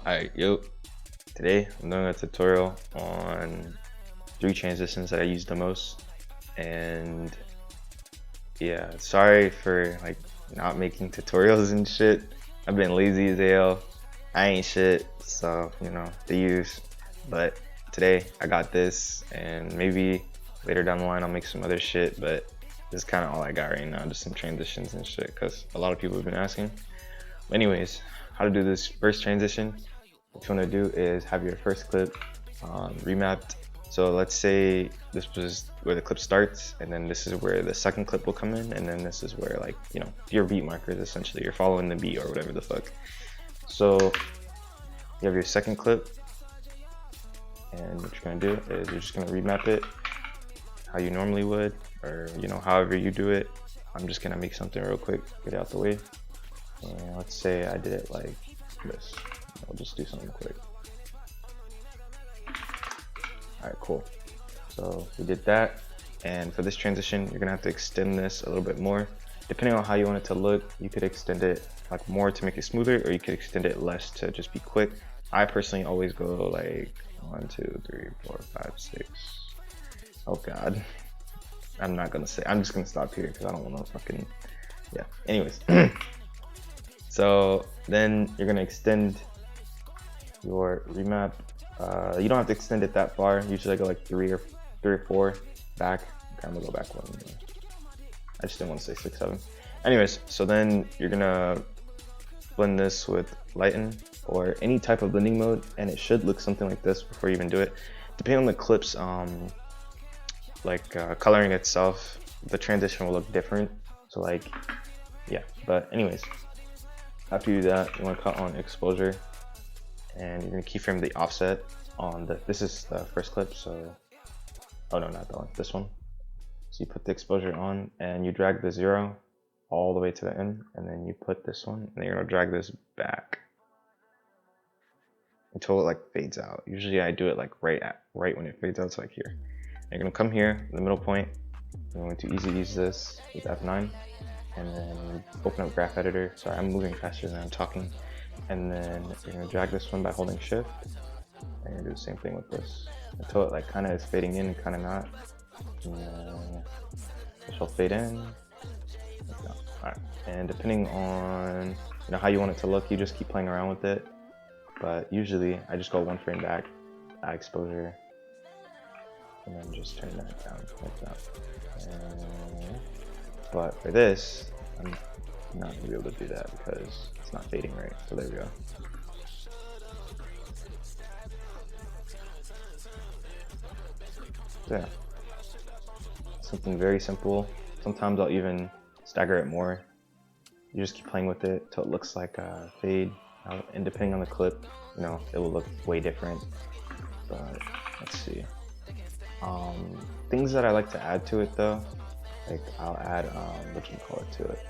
Alright, yo, today I'm doing a tutorial on 3 transitions that I use the most, and yeah, sorry for like not making tutorials and shit. I've been lazy as hell. I ain't shit, so the use. But today I got this, and maybe later down the line I'll make some other shit, but this is kind of all I got right now, just some transitions and shit, because a lot of people have been asking. Anyways, how to do this first transition. What you want to do is have your first clip remapped. So let's say this was where the clip starts, and then this is where the second clip will come in, and then this is where, like, your beat markers, essentially you're following the beat or whatever the fuck. So you have your second clip, and what you're gonna do is you're just gonna remap it how you normally would, or however you do it. I'm just gonna make something real quick, get it out the way. And let's say I did it like this. I'll just do something quick. Alright, cool. So we did that, and for this transition you're gonna have to extend this a little bit more. Depending on how you want it to look, you could extend it like more to make it smoother, or you could extend it less to just be quick. I personally always go like 1, 2, 3, 4, 5, 6. Oh god. I'm just gonna stop here because I don't want to fucking, yeah. Anyways. So then you're gonna extend your remap. You don't have to extend it that far. Usually I go like 3 or 4 back. Okay, I'm gonna go back one. I just didn't want to say 6, 7. Anyways, so then you're gonna blend this with lighten or any type of blending mode, and it should look something like this before you even do it. Depending on the clip's coloring itself, the transition will look different. So like, yeah. But anyways, after you do that, you want to cut on exposure, and you're going to keyframe the offset on this is the first clip, so, oh no, not that one, this one. So you put the exposure on, and you drag the 0 all the way to the end, and then you put this one, and then you're going to drag this back until it like fades out. Usually I do it like right when it fades out, so like here. And you're going to come here in the middle point. I'm going to easy ease this with F9, and then open up graph editor. Sorry, I'm moving faster than I'm talking. And then you're gonna drag this one by holding shift, and you're gonna do the same thing with this until it like kind of is fading in, kind of not. And then this will fade in. Alright, and depending on how you want it to look, you just keep playing around with it. But usually I just go 1 frame back, add exposure, and then just turn that down like that. But for this, I'm not gonna be able to do that because it's not fading right. So there we go. So yeah, something very simple. Sometimes I'll even stagger it more. You just keep playing with it till it looks like a fade, and depending on the clip, it will look way different. But let's see. Things that I like to add to it though, like I'll add to it.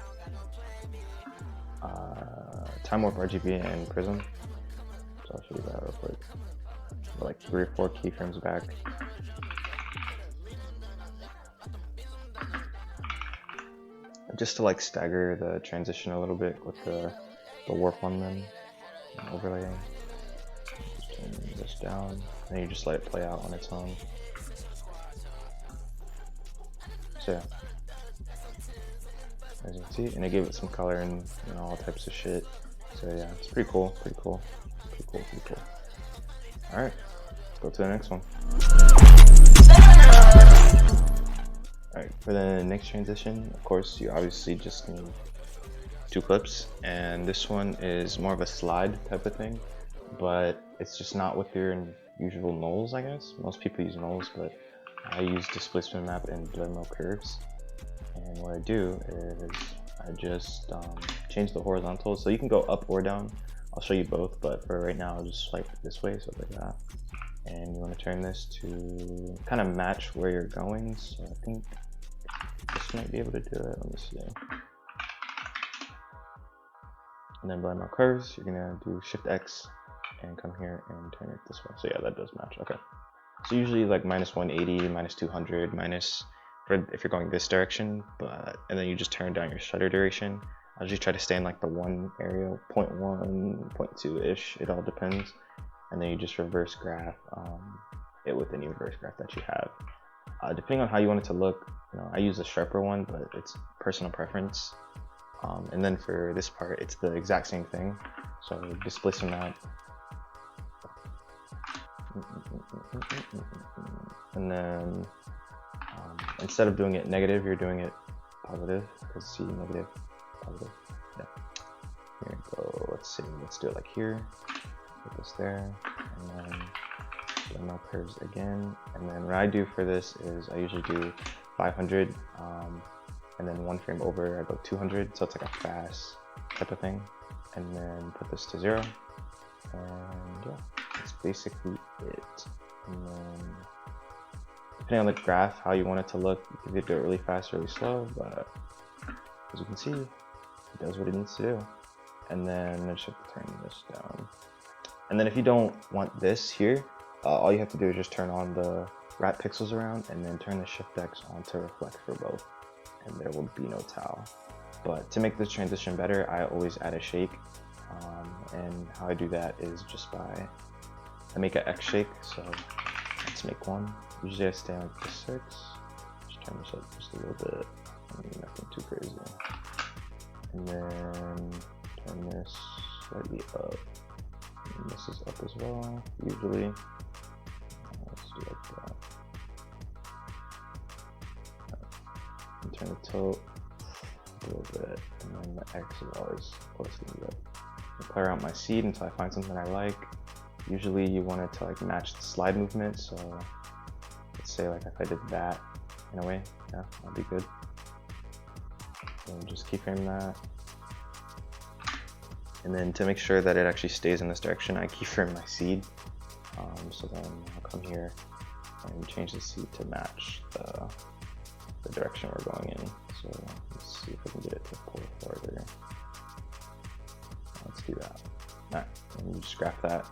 Time warp RGB and prism. So I'll show you that real quick. Like 3 or 4 keyframes back. Just to like stagger the transition a little bit with the warp on them and overlaying. Just turn this down, and you just let it play out on its own. So yeah, as you can see, and I gave it some color and all types of shit. So yeah, it's pretty cool. All right, let's go to the next one. All right, for the next transition, of course, you obviously just need 2 clips, and this one is more of a slide type of thing, but it's just not with your usual nulls, I guess. Most people use nulls, but I use displacement map and blur mode curves. And what I do is I just change the horizontal, so you can go up or down. I'll show you both, but for right now I'll just swipe this way, so like that. And you want to turn this to kind of match where you're going, so I think this might be able to do it. Let me see. And then blur mode curves, you're gonna do Shift X and come here and turn it this way. So yeah, that does match. Okay. So usually like -180, -200, if you're going this direction, and then you just turn down your shutter duration. I usually try to stay in like the 1 area, 0.1, 0.2-ish, it all depends. And then you just reverse graph it with any reverse graph that you have. Depending on how you want it to look, I use a sharper one, but it's personal preference. And then for this part, it's the exact same thing. So displacement map. And then instead of doing it negative, you're doing it positive, because see, negative, positive. Yeah. Here we go. Let's see. Let's do it like here. Put this there, and then demo curves again. And then what I do for this is I usually do 500, and then 1 frame over I go 200, so it's like a fast type of thing. And then put this to 0, and yeah, that's basically it. And then depending on the graph, how you want it to look, you can either do it really fast or really slow, but as you can see, it does what it needs to do. And then I just have to turn this down. And then if you don't want this here, all you have to do is just turn on the wrap pixels around and then turn the shift X on to reflect for both, and there will be no towel. But to make this transition better, I always add a shake, and how I do that is just I make an X shake. So let's make one. Usually I stay on like the 6. Just turn this up just a little bit. Nothing too crazy. And then turn this slightly up. And this is up as well, usually. Let's do like that. And turn the tilt a little bit, and then the X is always going to be up. I play around my seed until I find something I like. Usually you want it to like match the slide movement, so let's say like if I did that in a way, yeah, that'd be good. And just keyframe that. And then to make sure that it actually stays in this direction, I keyframe my seed. So then I'll come here and change the seed to match the direction we're going in. So let's see if we can get it to pull farther. Let's do that. Alright, and you just graph that.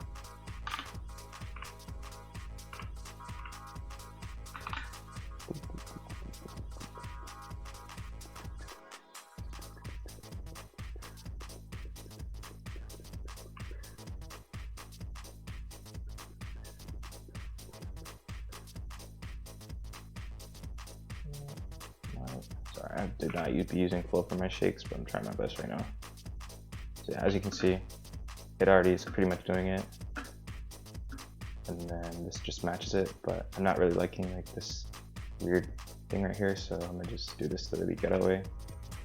Sorry, I did not be using flow for my shakes, but I'm trying my best right now. So yeah, as you can see, it already is pretty much doing it. And then this just matches it, but I'm not really liking like this weird thing right here, so I'm gonna just do this the really ghetto way,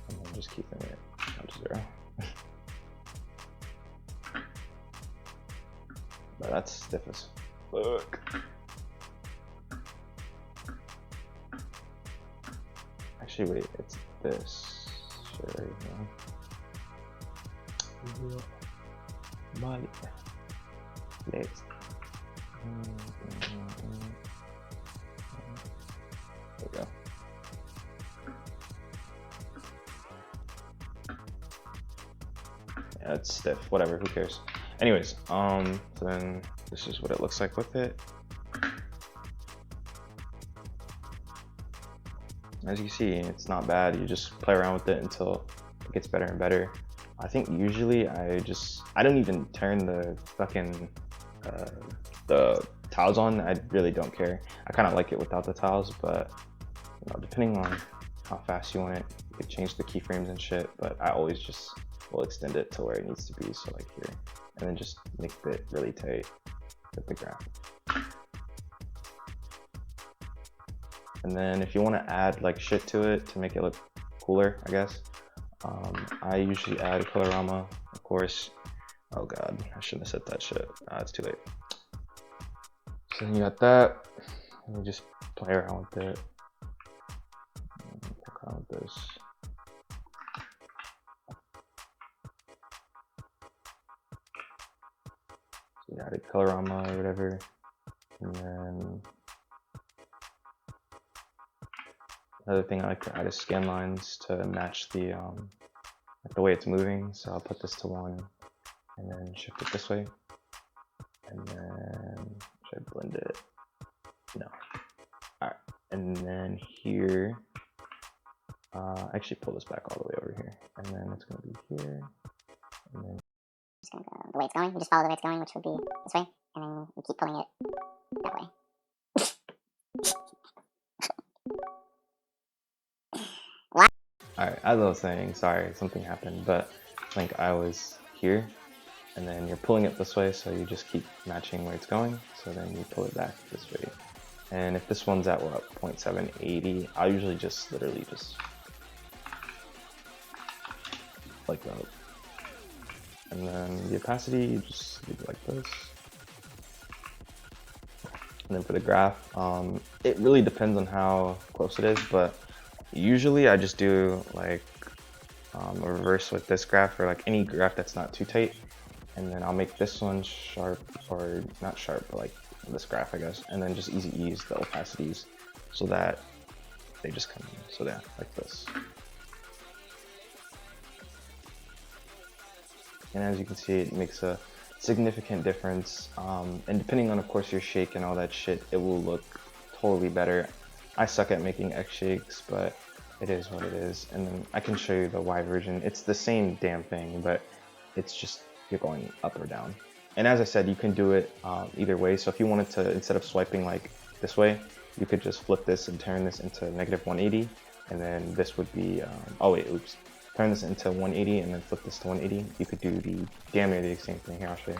and then just keep it down to 0. But that's stiff as fuck. Actually, wait, it's this. Sure, but let's. There we go. Yeah, it's stiff. Whatever. Who cares? Anyways, so then this is what it looks like with it. As you can see, it's not bad. You just play around with it until it gets better and better. I think usually I don't even turn the fucking the tiles on. I really don't care. I kind of like it without the tiles, but depending on how fast you want it, you can change the keyframes and shit. But I always just will extend it to where it needs to be, so like here, and then just make it really tight with the graph. And then if you want to add like shit to it to make it look cooler, I guess, I usually add colorama, of course. Oh god, I shouldn't have said that shit. It's too late. So then you got that, and you just play around with it. Play around with this. So you added colorama or whatever, and then another thing I like to add is scan lines to match the like the way it's moving. So I'll put this to 1 and then shift it this way. And then should I blend it? No. Alright. And then here Actually pull this back all the way over here, and then it's gonna be here, and then just gonna go the way it's going. You just follow the way it's going, which would be this way, and then you keep pulling it that way. What? Alright, as I was saying, sorry, something happened, but like I was here, and then you're pulling it this way, so you just keep matching where it's going, so then you pull it back this way. And if this one's at what, 0.780, I'll usually just literally just like that. And then the opacity, you just leave it like this. And then for the graph, it really depends on how close it is, but usually I just do like a reverse with this graph, or like any graph that's not too tight. And then I'll make this one sharp, or not sharp, but like this graph, I guess. And then just easy ease the opacities so that they just come in. So yeah, like this. And as you can see, it makes a significant difference. And depending on, of course, your shake and all that shit, it will look totally better. I suck at making X shakes, but it is what it is. And then I can show you the Y version. It's the same damn thing, but it's just you're going up or down. And as I said, you can do it either way. So if you wanted to, instead of swiping like this way, you could just flip this and turn this into -180. And then this would be, oh wait, oops. Turn this into 180 and then flip this to 180. You could do the damn near the same thing. Here, I'll show you.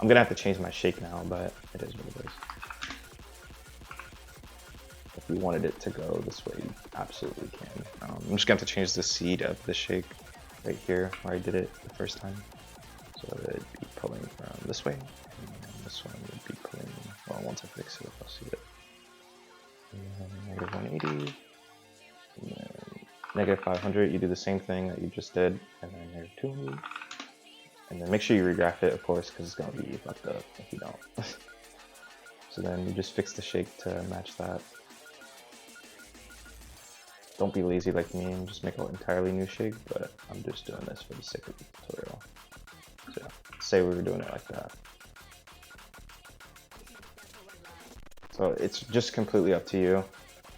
I'm gonna have to change my shake now, but it is what it is. If you wanted it to go this way, you absolutely can. I'm just gonna have to change the seed of the shake right here where I did it the first time. So it would be pulling from this way, and this one would be pulling, well, once I fix it, I'll see it. And then -180, and then -500, you do the same thing that you just did, and then -200. And then make sure you regraph it, of course, because it's going to be fucked up if you don't. So then you just fix the shake to match that. Don't be lazy like me and just make an entirely new shake, but I'm just doing this for the sake of the tutorial. So yeah, say we were doing it like that. So it's just completely up to you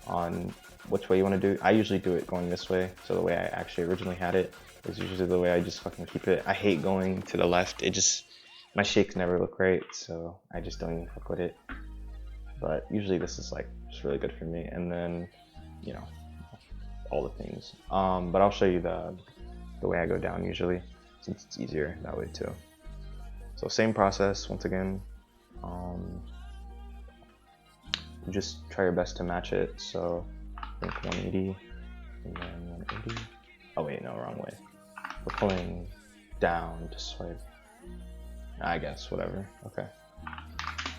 on which way you want to do it. I usually do it going this way, so the way I actually originally had it is usually the way I just fucking keep it. I hate going to the left. It just, my shakes never look right, so I just don't even fuck with it. But usually this is like just really good for me, and then, you know, all the things. But I'll show you the way I go down usually, since it's easier that way too. So same process once again. Just try your best to match it. So I think 180 and then 180. Oh wait, no, wrong way. We're pulling down to swipe. I guess, whatever. Okay.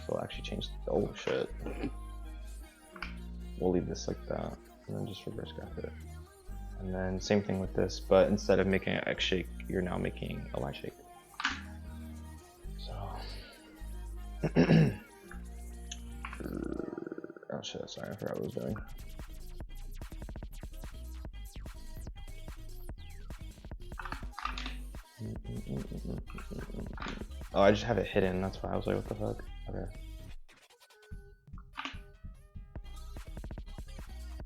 So we'll actually change. Oh shit. We'll leave this like that, and then just reverse graph it. And then same thing with this, but instead of making an X shake, you're now making a Y shake. So. Oh shit, sorry, I forgot what I was doing. Oh, I just have it hidden, that's why I was like, what the fuck? Okay.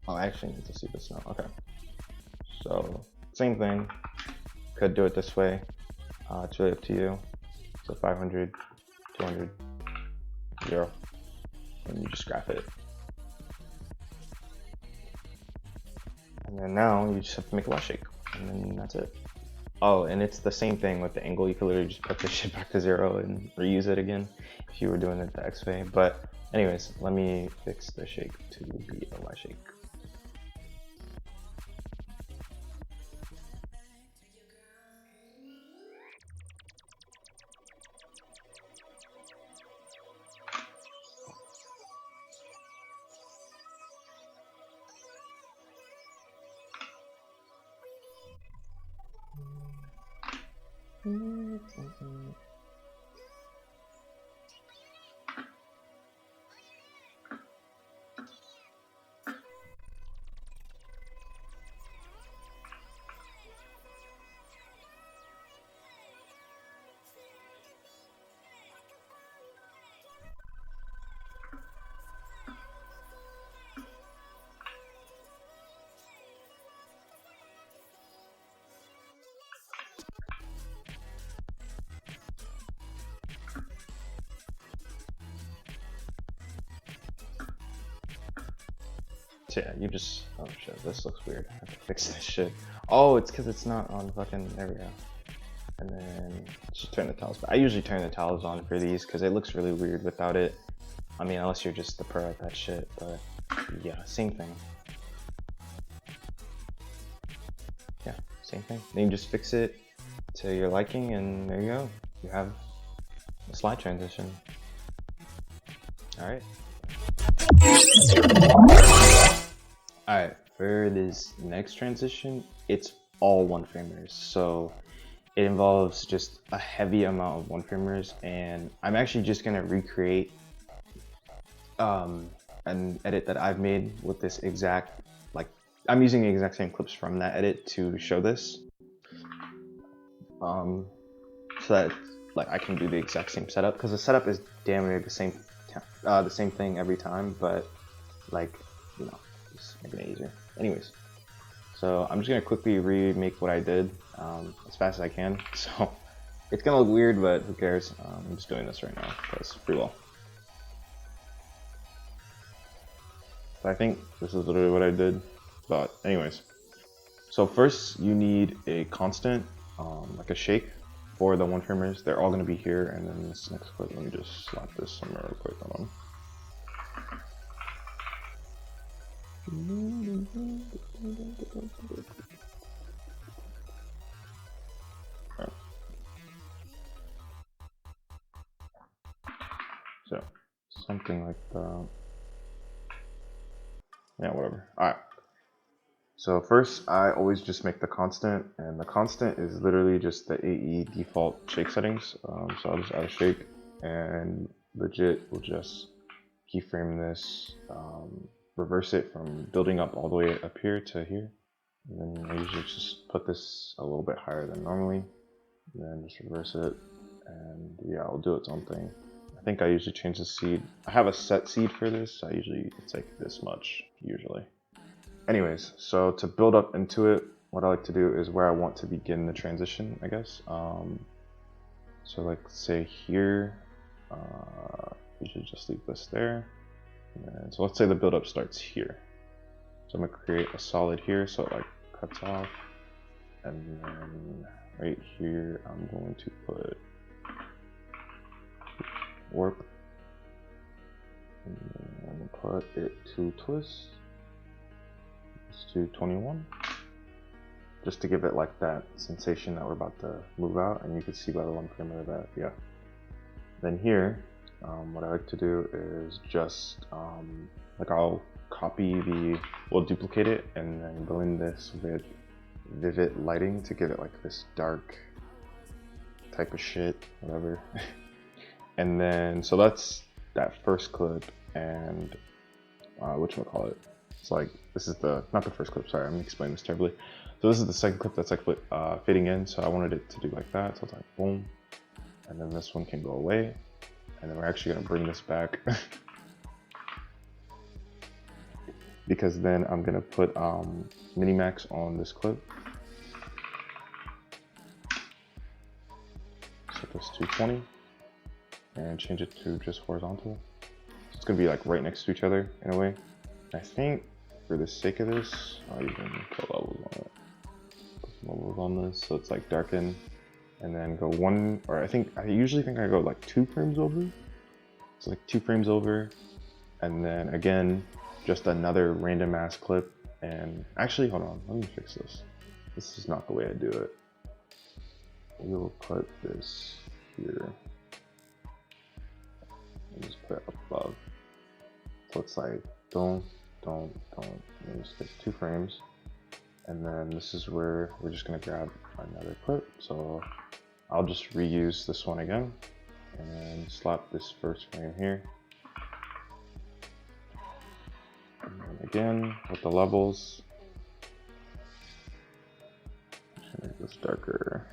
Oh, I actually need to see this now, okay. So, same thing, could do it this way. It's really up to you. So 500, 200, 0, and you just graph it. And then now you just have to make a Y shake, and then that's it. Oh, and it's the same thing with the angle. You could literally just put this shit back to 0 and reuse it again if you were doing it the X way. But anyways, let me fix the shake to be a Y shake. So yeah, you just, oh shit, this looks weird. I have to fix this shit. Oh, it's because it's not on fucking, there we go. And then just turn the tiles back. I usually turn the tiles on for these because it looks really weird without it. I mean, unless you're just the pro at that shit, but yeah, same thing. Yeah, same thing. Then you just fix it to your liking and there you go. You have a slide transition. Alright. Alright, for this next transition, it's all one framers. So it involves just a heavy amount of one framers, and I'm actually just gonna recreate an edit that I've made with this exact, like, I'm using the exact same clips from that edit to show this. So that like I can do the exact same setup, because the setup is damn near the same thing every time, but like, you know, just making it easier. Anyways, so I'm just gonna quickly remake what I did as fast as I can. So it's gonna look weird, but who cares? I'm just doing this right now because free will. So I think this is literally what I did, but anyways. So first you need a constant, like a shake for the one framers. They're all gonna be here, and then this next clip, let me just slap this somewhere real quick on them. Right. So something like that. Yeah, whatever. Alright. So first, I always just make the constant, and the constant is literally just the AE default shake settings. So I'll just add a shake, and legit will just keyframe this, reverse it from building up all the way up here to here. And then I usually just put this a little bit higher than normally, and then just reverse it, and yeah, I'll do its own thing. I think I usually change the seed. I have a set seed for this. It's like this much usually. Anyways, so to build up into it, what I like to do is where I want to begin the transition, I guess. So like say here, you should just leave this there. And so let's say the build up starts here. So I'm gonna create a solid here, so it like cuts off. And then right here, I'm going to put warp. And then I'm gonna put it to twist. To 21, just to give it like that sensation that we're about to move out, and you can see by the one framer that, yeah. Then here, what I like to do is just like I'll copy we'll duplicate it and then blend this with vivid lighting to give it like this dark type of shit, whatever. And then so that's that first clip, and whatchamacallit. It's like, this is not the first clip, sorry, I'm explaining this terribly. So this is the second clip that's like fading in, so I wanted it to do like that, so it's like boom. And then this one can go away. And then we're actually gonna bring this back. Because then I'm gonna put Minimax on this clip. Set this to 20 and change it to just horizontal. So it's gonna be like right next to each other in a way. I think for the sake of this, I'll even put levels on it. Put some levels on this, so it's like darken, and then go one, or I usually think I go like 2 frames over. It's like 2 frames over, and then again, just another random ass clip. And actually, hold on, let me fix this. This is not the way I do it. We will put this here. And just put it above. So it's like, don't. Let me just take 2 frames, and then this is where we're just gonna grab another clip. So I'll just reuse this one again and slap this first frame here. And then again with the levels, just make this darker.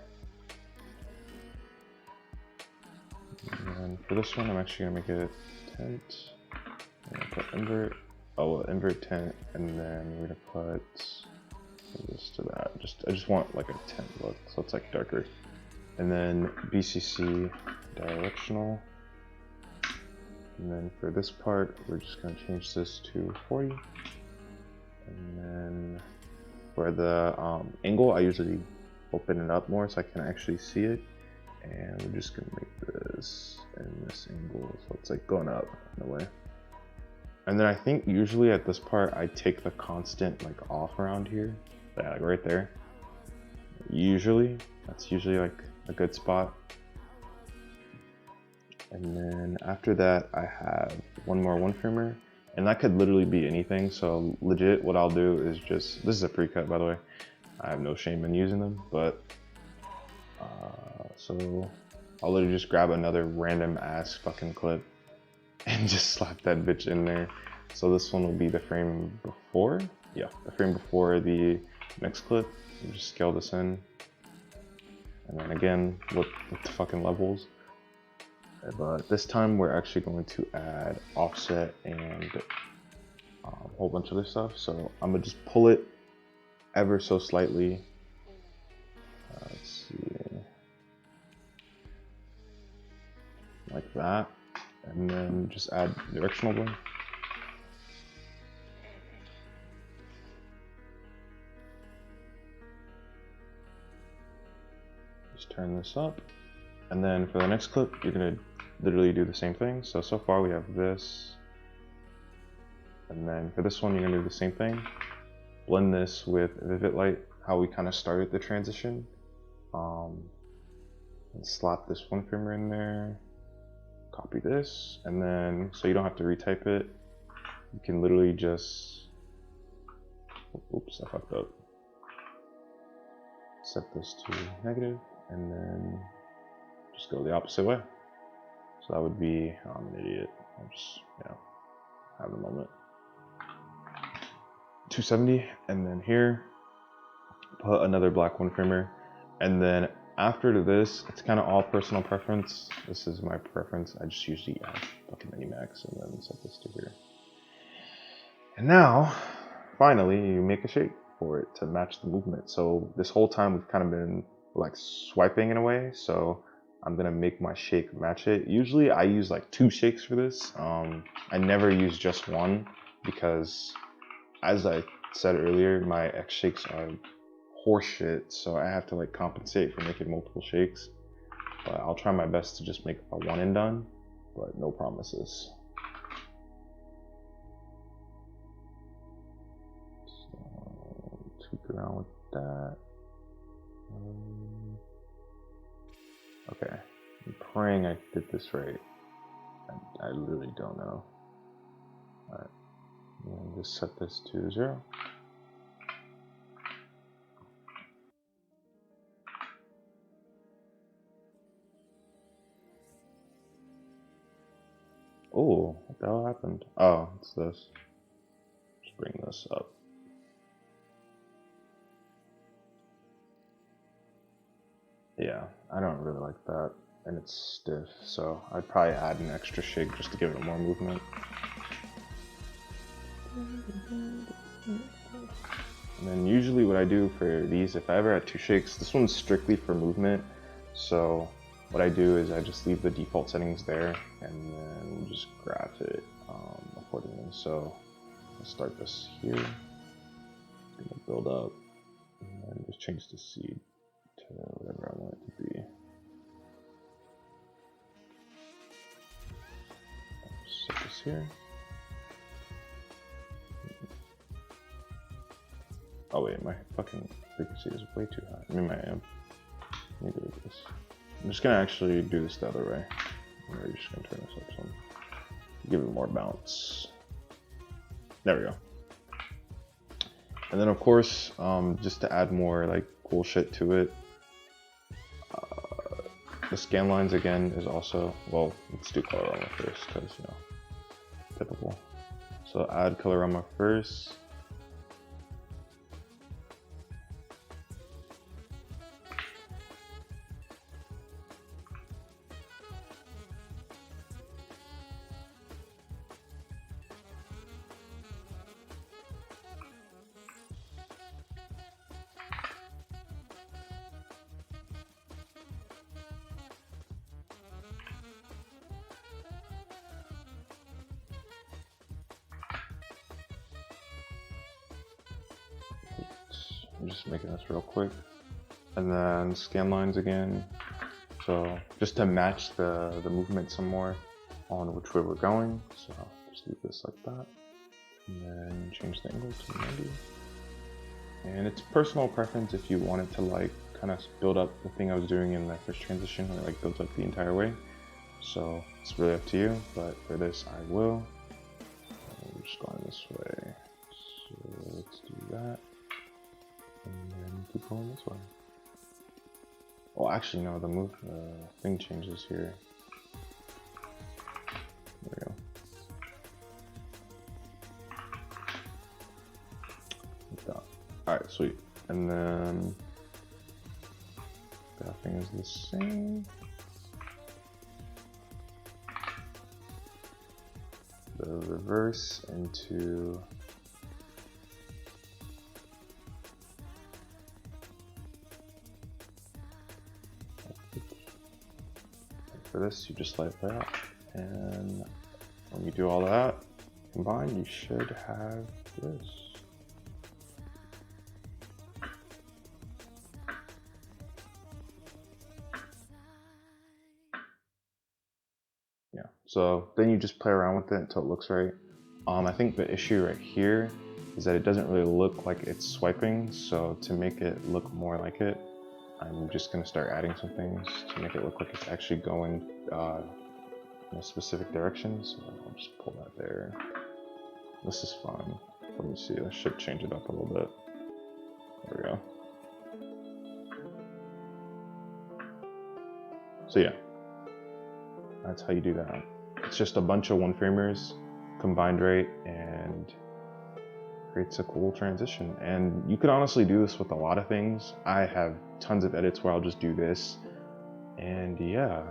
And then for this one, I'm actually gonna make it tint. I'm gonna put invert. Oh, invert tint, and then we're gonna put this to that. I just want like a tint look, so it's like darker. And then BCC directional. And then for this part, we're just gonna change this to 40. And then for the angle, I usually open it up more so I can actually see it. And we're just gonna make this and this angle, so it's like going up in a way. And then I think usually at this part, I take the constant like off around here, yeah, like right there. Usually, that's usually like a good spot. And then after that, I have one more one framer, and that could literally be anything. So legit, what I'll do is just, this is a pre-cut by the way. I have no shame in using them, but so I'll literally just grab another random ass fucking clip and just slap that bitch in there. So this one will be the frame before, yeah, the frame before the next clip. We'll just scale this in, and then again with the fucking levels. But this time we're actually going to add offset and a whole bunch of other stuff. So I'm gonna just pull it ever so slightly. Let's see, like that, and then just add directional blend. Just turn this up, and then for the next clip, you're gonna literally do the same thing. So far we have this, and then for this one, you're gonna do the same thing. Blend this with Vivid Light, how we kind of started the transition. And slap this one framer in there, copy this, and then so you don't have to retype it, you can literally just, oops, I fucked up. Set this to negative, and then just go the opposite way. So that would be, I'm an idiot. I'll just, have a moment. 270, and then here, put another black one framer, and then after this, it's kind of all personal preference. This is my preference. I just usually add fucking minimax and then set this to here. And now, finally, you make a shape for it to match the movement. So this whole time we've kind of been like swiping in a way. So I'm gonna make my shake match it. Usually I use like 2 shakes for this. I never use just one because, as I said earlier, my X shakes are horseshit, so I have to like compensate for making multiple shakes. But I'll try my best to just make a one and done, but no promises. So tweak around with that. Okay, I'm praying I did this right. I literally don't know. Alright, just set this to 0. Oh, what the hell happened? Oh, it's this. Just bring this up. Yeah, I don't really like that, and it's stiff, so I'd probably add an extra shake just to give it more movement. And then usually what I do for these, if I ever add 2 shakes, this one's strictly for movement, so what I do is I just leave the default settings there and then just graph it accordingly. So I'll start this here, it's gonna build up, and then just change the seed to whatever I want it to be. I'll set this here. Oh wait, my fucking frequency is way too high. I mean my amp. Let me do this. I'm just gonna actually do this the other way. We're just gonna turn this up some. Give it more bounce. There we go. And then of course, just to add more like cool shit to it, the scan lines again is also, well, let's do colorama first because, typical. So add colorama first. I'm just making this real quick. And then scan lines again. So just to match the movement some more on which way we're going. So just leave this like that. And then change the angle to 90. And it's personal preference if you want it to like kind of build up the thing I was doing in my first transition, where it like builds up the entire way. So it's really up to you, but for this I will. I'm just going this way. So let's do that. And then keep going this way. Oh, actually no, the move thing changes here. There we go. Like that. Alright, sweet. And then graphing is the same. The reverse into for this, you just like that, and when you do all that combined, you should have this. Yeah, so then you just play around with it until it looks right. I think the issue right here is that it doesn't really look like it's swiping, so to make it look more like it, I'm just going to start adding some things to make it look like it's actually going in a specific direction. So I'll just pull that there. This is fun. Let me see, I should change it up a little bit. There we go. So yeah, that's how you do that. It's just a bunch of one-framers combined right, and creates a cool transition. And you could honestly do this with a lot of things. I have tons of edits where I'll just do this, and yeah.